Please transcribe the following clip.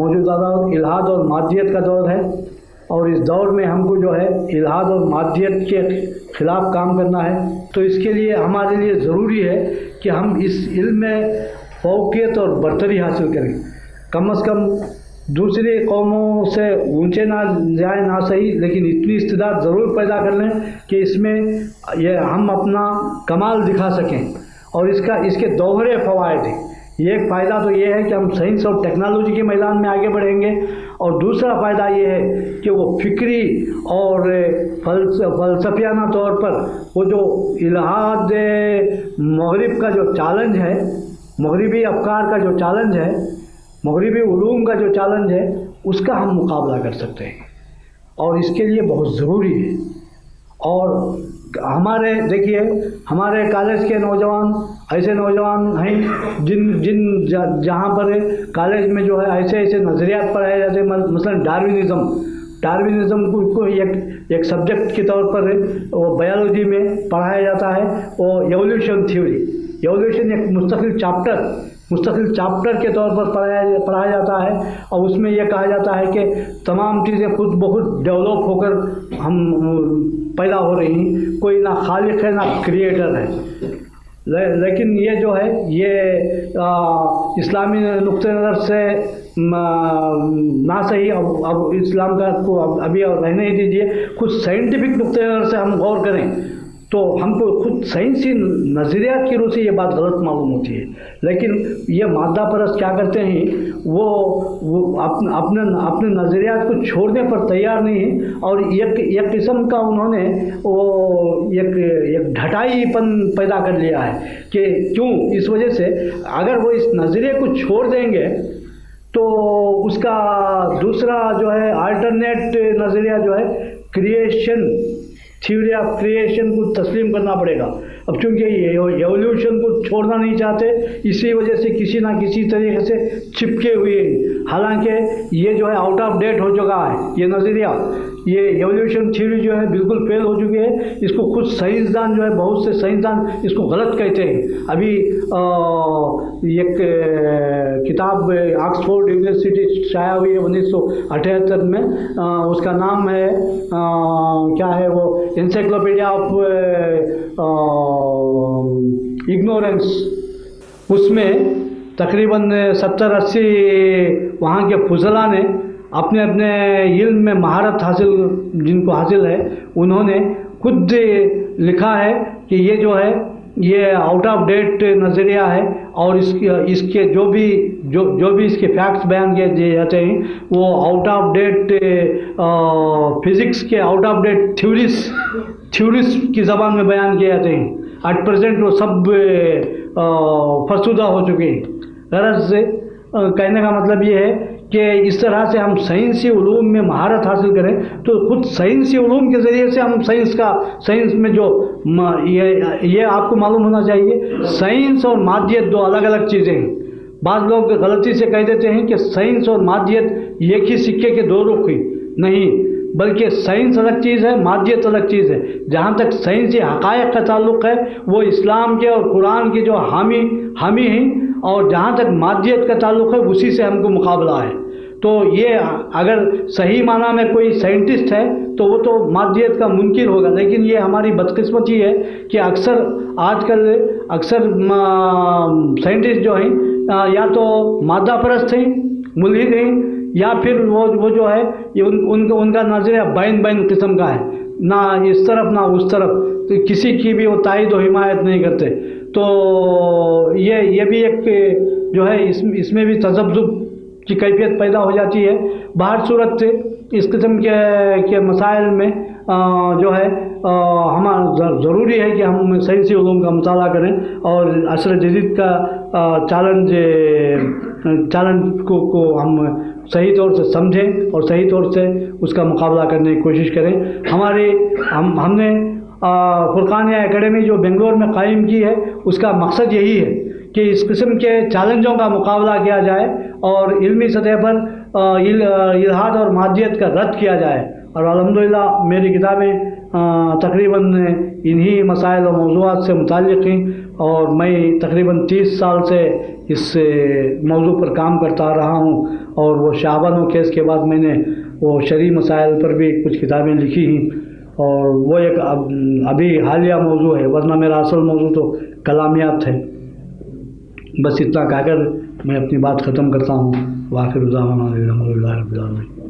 موجودہ دور الحاد اور مادیت کا دور ہے، اور اس دور میں ہم کو جو ہے الحاد اور مادیت کے خلاف کام کرنا ہے۔ تو اس کے لیے ہمارے لیے ضروری ہے کہ ہم اس علم میں فوقیت اور برتری حاصل کریں، کم از کم دوسری قوموں سے اونچے نہ جائیں نہ صحیح، لیکن اتنی استعداد ضرور پیدا کر لیں کہ اس میں یہ ہم اپنا کمال دکھا سکیں۔ اور اس کے دوہرے فوائد ہیں۔ ایک فائدہ تو یہ ہے کہ ہم سائنس اور ٹیکنالوجی کے میدان میں آگے بڑھیں گے، اور دوسرا فائدہ یہ ہے کہ وہ فکری اور فلسفیانہ طور پر وہ جو الحاد مغرب کا جو چیلنج ہے، مغربی افکار کا جو چیلنج ہے، مغربی علوم کا جو چیلنج ہے، اس کا ہم مقابلہ کر سکتے ہیں، اور اس کے لیے بہت ضروری ہے۔ اور دیکھیے ہمارے کالج کے نوجوان ایسے نوجوان ہیں جہاں پر کالج میں جو ہے ایسے نظریات پڑھائے جاتے ہیں، مثلا ڈاروینزم کو ایک سبجیکٹ کے طور پر وہ بایولوجی میں پڑھایا جاتا ہے، وہ ایولیوشن تھیوری، ایولیوشن ایک مستقل چاپٹر کے طور پر پڑھایا جاتا ہے، اور اس میں یہ کہا جاتا ہے کہ تمام چیزیں خود بخود ڈیولپ ہو کر ہم پیدا ہو رہی ہیں، کوئی نہ خالق ہے نہ کریٹر ہے۔ لیکن یہ جو ہے یہ اسلامی نقطہ نظر سے نہ صحیح، اب اسلام کا کو ابھی رہنے ہی دیجیے، کچھ سائنٹیفک نقطہ نظر سے ہم غور کریں تو ہم کو خود سائنسی نظریات کی روح سے یہ بات غلط معلوم ہوتی ہے۔ لیکن یہ مادہ پرست کیا کرتے ہیں، وہ اپنے نظریات کو چھوڑنے پر تیار نہیں ہیں، اور ایک قسم کا انہوں نے وہ ایک ڈھٹائی پن پیدا کر لیا ہے کہ کیوں، اس وجہ سے اگر وہ اس نظریے کو چھوڑ دیں گے تو اس کا دوسرا جو ہے الٹرنیٹ نظریہ جو ہے کریشن، تھیوری آف کریشن کو تسلیم کرنا پڑے گا۔ اب چونکہ یہ ایولیوشن کو چھوڑنا نہیں چاہتے، اسی وجہ سے کسی نہ کسی طریقے سے چپکے ہوئے ہیں، حالانکہ یہ جو ہے آؤٹ آف ڈیٹ ہو چکا ہے، یہ نظریہ، یہ ایولیوشن تھیوری جو ہے بالکل فیل ہو چکی ہے۔ اس کو خود سائنسدان جو ہے، بہت سے سائنسدان اس کو غلط کہتے ہیں۔ ابھی ایک کتاب آکسفورڈ یونیورسٹی شائع ہوئی ہے 1978 میں، اس کا نام ہے کیا ہے وہ، انسائکلوپیڈیا آف اگنورینس۔ اس میں تقریباً 70-80 وہاں کے فضلاء نے اپنے علم میں مہارت جن کو حاصل ہے، انہوں نے خود لکھا ہے کہ یہ جو ہے یہ آؤٹ آف ڈیٹ نظریہ ہے، اور اس کے جو بھی اس کے فیکٹس بیان کیے جاتے ہیں وہ آؤٹ آف ڈیٹ فزکس کے آؤٹ آف ڈیٹ تھیوریز کی زبان میں بیان کیے جاتے ہیں۔ ایٹ پریزنٹ وہ سب فرسودہ ہو چکے ہیں۔ غرض سے کہنے کا مطلب یہ ہے کہ اس طرح سے ہم سائنسی علوم میں مہارت حاصل کریں تو خود سائنسی علوم کے ذریعے سے ہم سائنس میں جو یہ آپ کو معلوم ہونا چاہیے، سائنس اور مادیت دو الگ الگ چیزیں ہیں۔ بعض لوگ غلطی سے کہہ دیتے ہیں کہ سائنس اور مادیت ایک ہی سکے کے دو رخ ہیں، نہیں، بلکہ سائنس الگ چیز ہے، مادیت الگ چیز ہے۔ جہاں تک سائنسی حقائق کا تعلق ہے وہ اسلام کے اور قرآن کے جو حامی ہیں، اور جہاں تک مادیت کا تعلق ہے اسی سے ہم کو مقابلہ ہے۔ تو یہ اگر صحیح معنی میں کوئی سائنٹسٹ ہے تو وہ تو مادیت کا منکر ہوگا، لیکن یہ ہماری بدقسمتی ہے کہ آج کل سائنٹسٹ جو ہیں یا تو مادہ پرست ہیں، ملحد ہیں، یا پھر وہ جو ہے ان کا نظریہ بین قسم کا ہے، نہ اس طرف نہ اس طرف، تو کسی کی بھی وہ تائید و حمایت نہیں کرتے۔ تو یہ بھی ایک جو ہے اس میں بھی تذبذب کی کیفیت پیدا ہو جاتی ہے۔ بہر صورت اس قسم کے مسائل میں جو ہے ہمارا ضروری ہے کہ ہم سائنسی علوم کا مطالعہ کریں، اور عصر جدید کا چیلنج کو ہم صحیح طور سے سمجھیں اور صحیح طور سے اس کا مقابلہ کرنے کی کوشش کریں۔ ہم نے فرقانیہ اکیڈمی جو بنگلور میں قائم کی ہے، اس کا مقصد یہی ہے کہ اس قسم کے چیلنجوں کا مقابلہ کیا جائے اور علمی سطح پر الحاد اور مادیت کا رد کیا جائے، اور الحمدللہ میری کتابیں تقریباً انہی مسائل و موضوعات سے متعلق ہیں، اور میں تقریباً 30 سال سے اس موضوع پر کام کرتا آ رہا ہوں، اور وہ شعبانو کیس کے بعد میں نے وہ شرعی مسائل پر بھی کچھ کتابیں لکھی ہیں، اور وہ ایک ابھی حالیہ موضوع ہے، ورنہ میرا اصل موضوع تو کلامیات ہے۔ بس اتنا کہہ کر میں اپنی بات ختم کرتا ہوں۔ وآخر دعوانا الحمدللہ رب العالمین۔